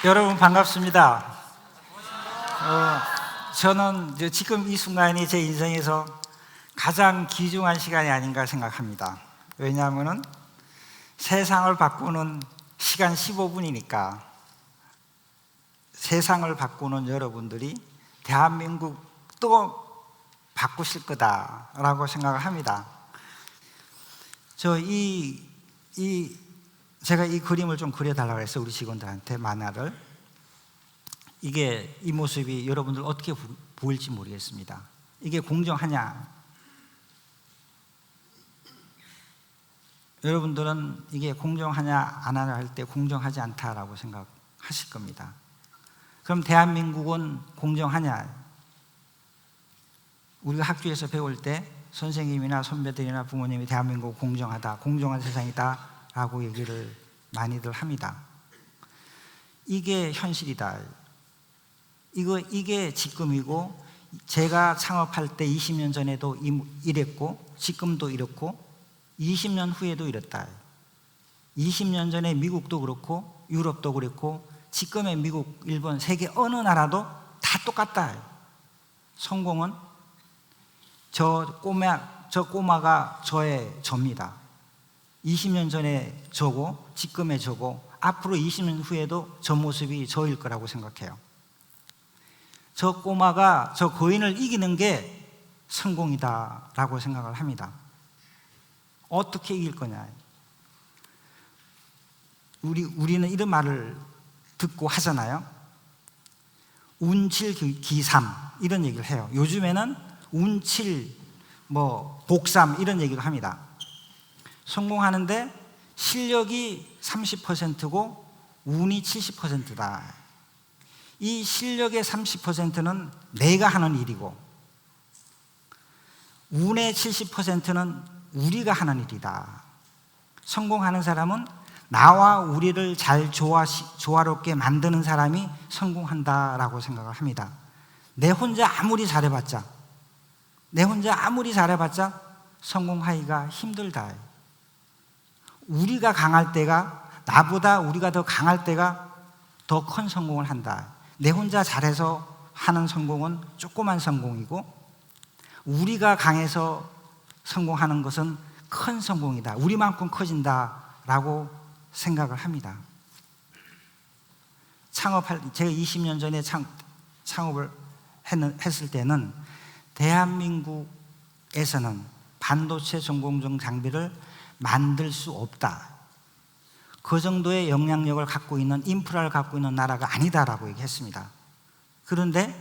여러분 반갑습니다. 저는 지금 이 순간이 제 인생에서 가장 귀중한 시간이 아닌가 생각합니다. 왜냐하면 세상을 바꾸는 시간 15분이니까 세상을 바꾸는 여러분들이 대한민국도 바꾸실 거다라고 생각을 합니다. 제가 이 그림을 좀 그려달라고 해서 우리 직원들한테 만화를, 이 모습이 여러분들 어떻게 보일지 모르겠습니다. 이게 공정하냐? 여러분들은 이게 공정하냐 안 하냐 할 때 공정하지 않다라고 생각하실 겁니다. 그럼 대한민국은 공정하냐? 우리가 학교에서 배울 때 선생님이나 선배들이나 부모님이 대한민국 공정하다, 공정한 세상이다 라고 얘기를 많이들 합니다. 이게 현실이다. 이게 지금이고, 제가 창업할 때 20년 전에도 이랬고 지금도 이렇고 20년 후에도 이랬다. 20년 전에 미국도 그렇고 유럽도 그렇고 지금의 미국, 일본, 세계 어느 나라도 다 똑같다. 성공은 저 꼬마가 저입니다. 20년 전에 저고 지금의 저고 앞으로 20년 후에도 저 모습이 저일 거라고 생각해요. 저 꼬마가 저 거인을 이기는 게 성공이다 라고 생각을 합니다. 어떻게 이길 거냐? 우리는 이런 말을 듣고 하잖아요. 운칠기삼 이런 얘기를 해요. 요즘에는 운칠, 복삼 이런 얘기도 합니다. 성공하는데 실력이 30%고 운이 70%다. 이 실력의 30%는 내가 하는 일이고 운의 70%는 우리가 하는 일이다. 성공하는 사람은 나와 우리를 잘 조화롭게 만드는 사람이 성공한다라고 생각을 합니다. 내 혼자 아무리 잘해봤자 성공하기가 힘들다. 우리가 강할 때가, 나보다 우리가 더 강할 때가 더 큰 성공을 한다. 내 혼자 잘해서 하는 성공은 조그만 성공이고, 우리가 강해서 성공하는 것은 큰 성공이다. 우리만큼 커진다라고 생각을 합니다. 제가 20년 전에 창업을 했을 때는 대한민국에서는 반도체 전공정 장비를 만들 수 없다. 그 정도의 영향력을 갖고 있는, 인프라를 갖고 있는 나라가 아니다라고 얘기했습니다. 그런데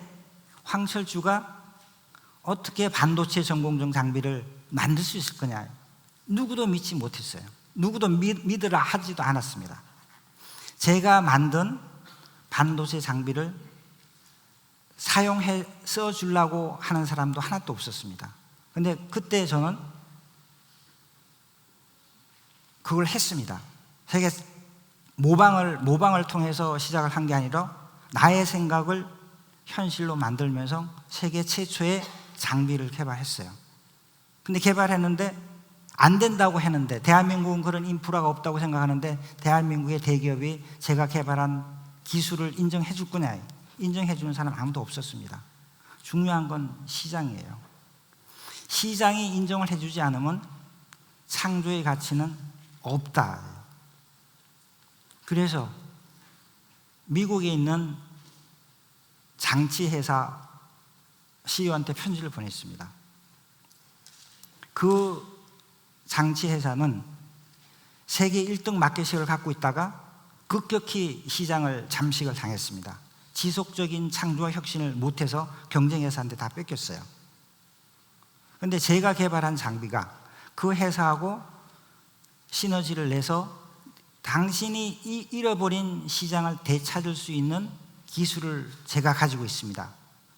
황철주가 어떻게 반도체 전공정 장비를 만들 수 있을 거냐? 누구도 믿지 못했어요. 누구도 믿으라 하지도 않았습니다. 제가 만든 반도체 장비를 사용해 써주려고 하는 사람도 하나도 없었습니다. 근데 그때 저는 그걸 했습니다. 세계 모방을 통해서 시작을 한 게 아니라 나의 생각을 현실로 만들면서 세계 최초의 장비를 개발했어요. 근데 개발했는데 안 된다고 했는데, 대한민국은 그런 인프라가 없다고 생각하는데 대한민국의 대기업이 제가 개발한 기술을 인정해 줄 거냐? 인정해 주는 사람 아무도 없었습니다. 중요한 건 시장이에요. 시장이 인정을 해주지 않으면 창조의 가치는 없다. 그래서 미국에 있는 장치회사 CEO한테 편지를 보냈습니다. 그 장치회사는 세계 1등 마켓시를 갖고 있다가 급격히 시장을 잠식을 당했습니다. 지속적인 창조와 혁신을 못해서 경쟁회사한테 다 뺏겼어요. 그런데 제가 개발한 장비가 그 회사하고 시너지를 내서 당신이 잃어버린 시장을 되찾을 수 있는 기술을 제가 가지고 있습니다.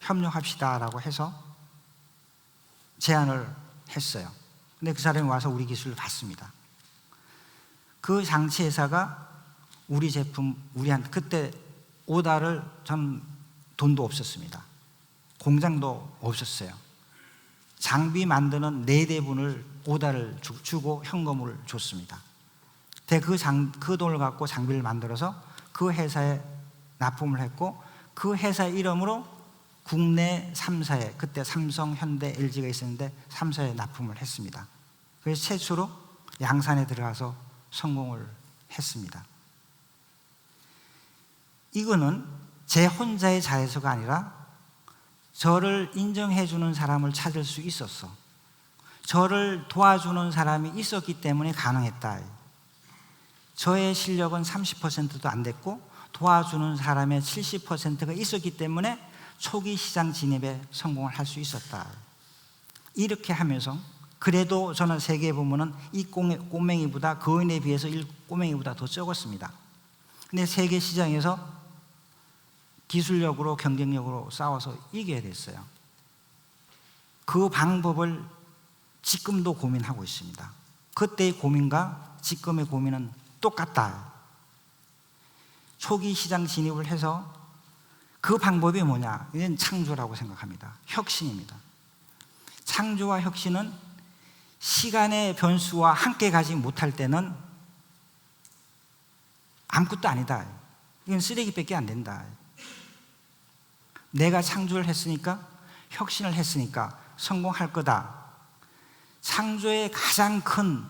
협력합시다라고 해서 제안을 했어요. 근데 그 사람이 와서 우리 기술을 받습니다. 그 장치회사가 우리 제품, 우리한테 그때 오다를, 전 돈도 없었습니다. 공장도 없었어요. 장비 만드는 4대분을 오다를 주고 현금을 줬습니다. 그 돈을 갖고 장비를 만들어서 그 회사에 납품을 했고 그 회사 이름으로 국내 3사에, 그때 삼성, 현대, LG가 있었는데 3사에 납품을 했습니다. 그래서 최초로 양산에 들어가서 성공을 했습니다. 이거는 제 혼자의 자회수가 아니라 저를 인정해 주는 사람을 찾을 수 있었어. 저를 도와주는 사람이 있었기 때문에 가능했다. 저의 실력은 30%도 안 됐고 도와주는 사람의 70%가 있었기 때문에 초기 시장 진입에 성공을 할 수 있었다. 이렇게 하면서 그래도 저는 세계에 보면은 이 꼬맹이보다, 거인에 비해서 이 꼬맹이보다 더 적었습니다. 근데 세계 시장에서 기술력으로 경쟁력으로 싸워서 이겨야 됐어요. 그 방법을 지금도 고민하고 있습니다. 그때의 고민과 지금의 고민은 똑같다. 초기 시장 진입을 해서 그 방법이 뭐냐? 이건 창조라고 생각합니다. 혁신입니다. 창조와 혁신은 시간의 변수와 함께 가지 못할 때는 아무것도 아니다. 이건 쓰레기밖에 안 된다. 내가 창조를 했으니까, 혁신을 했으니까 성공할 거다. 창조의 가장 큰,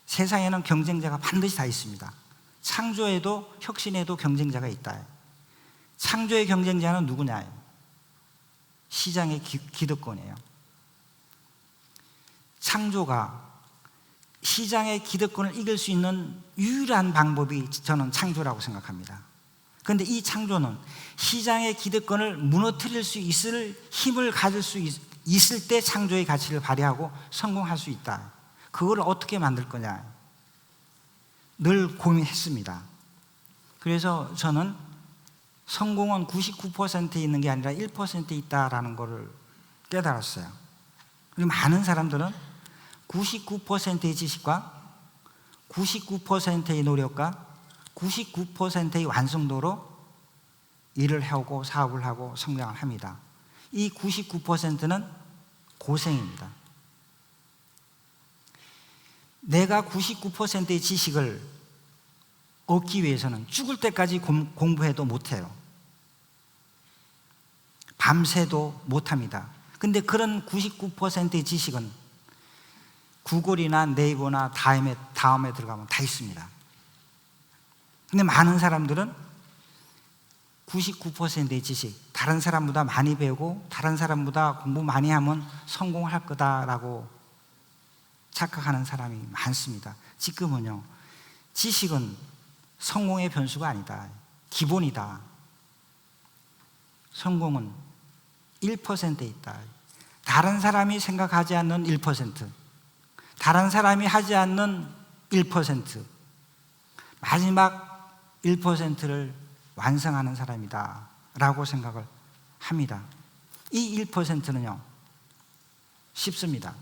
세상에는 경쟁자가 반드시 다 있습니다. 창조에도 혁신에도 경쟁자가 있다. 창조의 경쟁자는 누구냐? 시장의 기득권이에요. 창조가 시장의 기득권을 이길 수 있는 유일한 방법이 저는 창조라고 생각합니다. 그런데 이 창조는 시장의 기득권을 무너뜨릴 수 있을 힘을 가질 수 있을 때 창조의 가치를 발휘하고 성공할 수 있다. 그걸 어떻게 만들 거냐 늘 고민했습니다. 그래서 저는 성공은 99%에 있는 게 아니라 1%에 있다라는 것을 깨달았어요. 그리고 많은 사람들은 99%의 지식과 99%의 노력과 99%의 완성도로 일을 해오고 사업을 하고 성장을 합니다. 이 99%는 고생입니다. 내가 99%의 지식을 얻기 위해서는 죽을 때까지 공부해도 못해요. 밤새도 못합니다. 근데 그런 99%의 지식은 구글이나 네이버나 다음에 들어가면 다 있습니다. 근데 많은 사람들은 99%의 지식, 다른 사람보다 많이 배우고 다른 사람보다 공부 많이 하면 성공할 거다라고 착각하는 사람이 많습니다. 지금은요, 지식은 성공의 변수가 아니다. 기본이다. 성공은 1%에 있다. 다른 사람이 생각하지 않는 1%, 다른 사람이 하지 않는 1%, 마지막 1%를 완성하는 사람이다 라고 생각을 합니다. 이 1%는요 쉽습니다.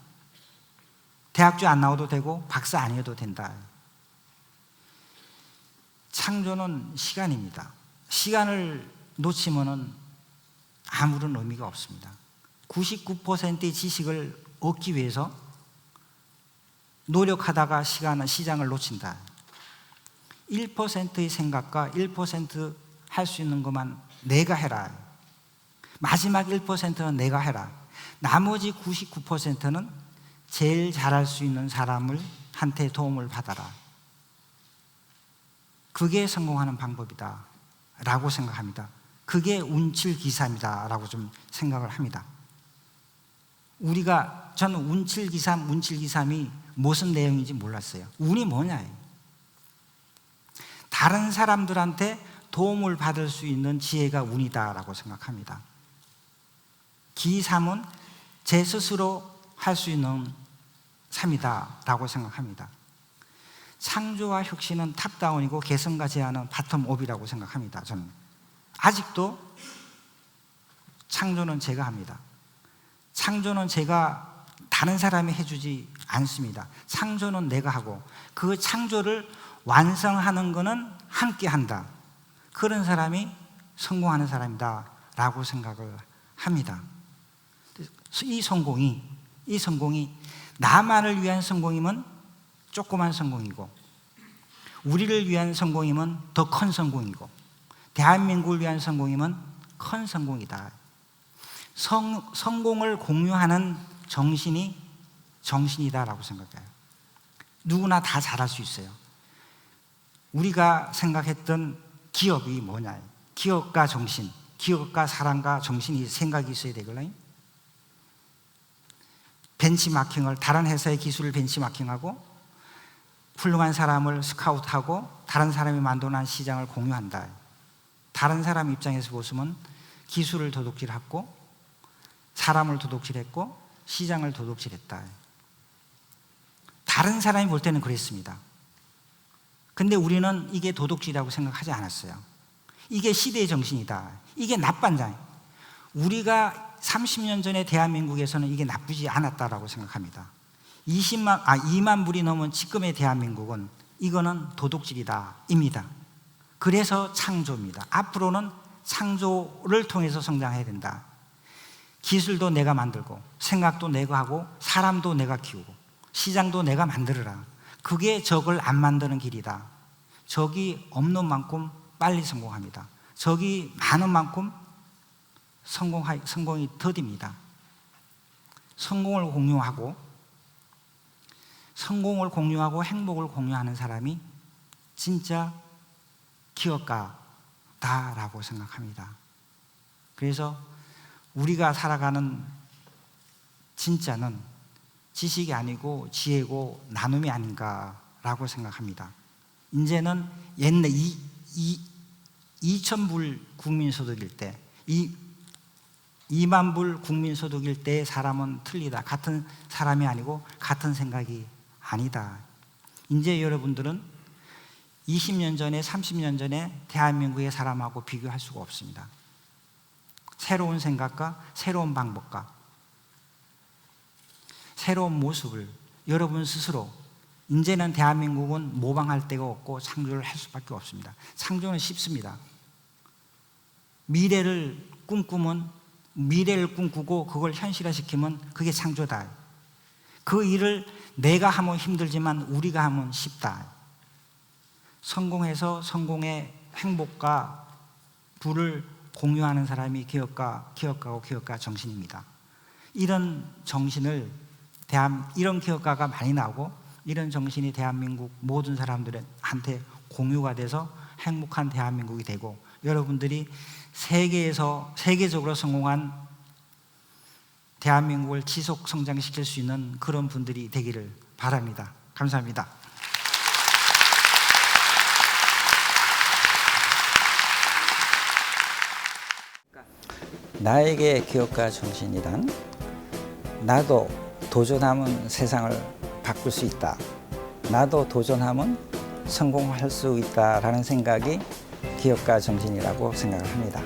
대학교 안 나와도 되고 박사 아니어도 된다. 창조는 시간입니다. 시간을 놓치면은 아무런 의미가 없습니다. 99%의 지식을 얻기 위해서 노력하다가 시장을 놓친다. 1%의 생각과 1% 할 수 있는 것만 내가 해라. 마지막 1%는 내가 해라. 나머지 99%는 제일 잘할 수 있는 사람한테 도움을 받아라. 그게 성공하는 방법이다 라고 생각합니다. 그게 운칠기삼이다 라고 좀 생각을 합니다. 저는 운칠기삼이 무슨 내용인지 몰랐어요. 운이 뭐냐예요. 다른 사람들한테 도움을 받을 수 있는 지혜가 운이다 라고 생각합니다. 기삼은 제 스스로 할 수 있는 삶이다 라고 생각합니다. 창조와 혁신은 탑다운이고 개성과 제한은 바텀업이라고 생각합니다. 저는 아직도 창조는 제가 합니다. 창조는 제가 다른 사람이 해주지 않습니다. 창조는 내가 하고 그 창조를 완성하는 것은 함께 한다. 그런 사람이 성공하는 사람이다 라고 생각을 합니다. 이 성공이 나만을 위한 성공이면 조그만 성공이고 우리를 위한 성공이면 더 큰 성공이고 대한민국을 위한 성공이면 큰 성공이다. 성공을 공유하는 정신이 정신이다라고 생각해요. 누구나 다 잘할 수 있어요. 우리가 생각했던 기업이 뭐냐? 기업가 정신, 기업가 사랑과 정신이 생각이 있어야 되거든요. 벤치마킹을, 다른 회사의 기술을 벤치마킹하고 훌륭한 사람을 스카우트하고 다른 사람이 만들어낸 시장을 공유한다. 다른 사람 입장에서 보시면 기술을 도둑질했고 사람을 도둑질했고 시장을 도둑질했다. 다른 사람이 볼 때는 그랬습니다. 근데 우리는 이게 도둑질이라고 생각하지 않았어요. 이게 시대의 정신이다. 이게 나빤다. 우리가 30년 전에 대한민국에서는 이게 나쁘지 않았다라고 생각합니다. 2만 불이 넘은 지금의 대한민국은 이거는 도둑질이다 입니다. 그래서 창조입니다. 앞으로는 창조를 통해서 성장해야 된다. 기술도 내가 만들고 생각도 내가 하고 사람도 내가 키우고 시장도 내가 만들어라. 그게 적을 안 만드는 길이다. 적이 없는 만큼 빨리 성공합니다. 적이 많은 만큼 성공이 더딥니다. 성공을 공유하고 행복을 공유하는 사람이 진짜 기업가다라고 생각합니다. 그래서 우리가 살아가는 진짜는 지식이 아니고 지혜고 나눔이 아닌가라고 생각합니다. 이제는 옛날 2,000불 국민소득일 때 2만 불 국민소득일 때의 사람은 틀리다. 같은 사람이 아니고 같은 생각이 아니다. 이제 여러분들은 20년 전에 30년 전에 대한민국의 사람하고 비교할 수가 없습니다. 새로운 생각과 새로운 방법과 새로운 모습을 여러분 스스로 이제는 대한민국은 모방할 데가 없고 창조를 할 수밖에 없습니다. 창조는 쉽습니다. 미래를 꿈꾸고 그걸 현실화시키면 그게 창조다. 그 일을 내가 하면 힘들지만 우리가 하면 쉽다. 성공해서 성공의 행복과 부를 공유하는 사람이 기업가고 기업가 정신입니다. 이런 정신을 이런 기업가가 많이 나오고 이런 정신이 대한민국 모든 사람들한테 공유가 돼서 행복한 대한민국이 되고 여러분들이 세계적으로 성공한 대한민국을 지속 성장시킬 수 있는 그런 분들이 되기를 바랍니다. 감사합니다. 나에게 기업가 정신이란 나도 도전하면 세상을 바꿀 수 있다. 나도 도전하면 성공할 수 있다라는 생각이 기업가 정신이라고 생각을 합니다.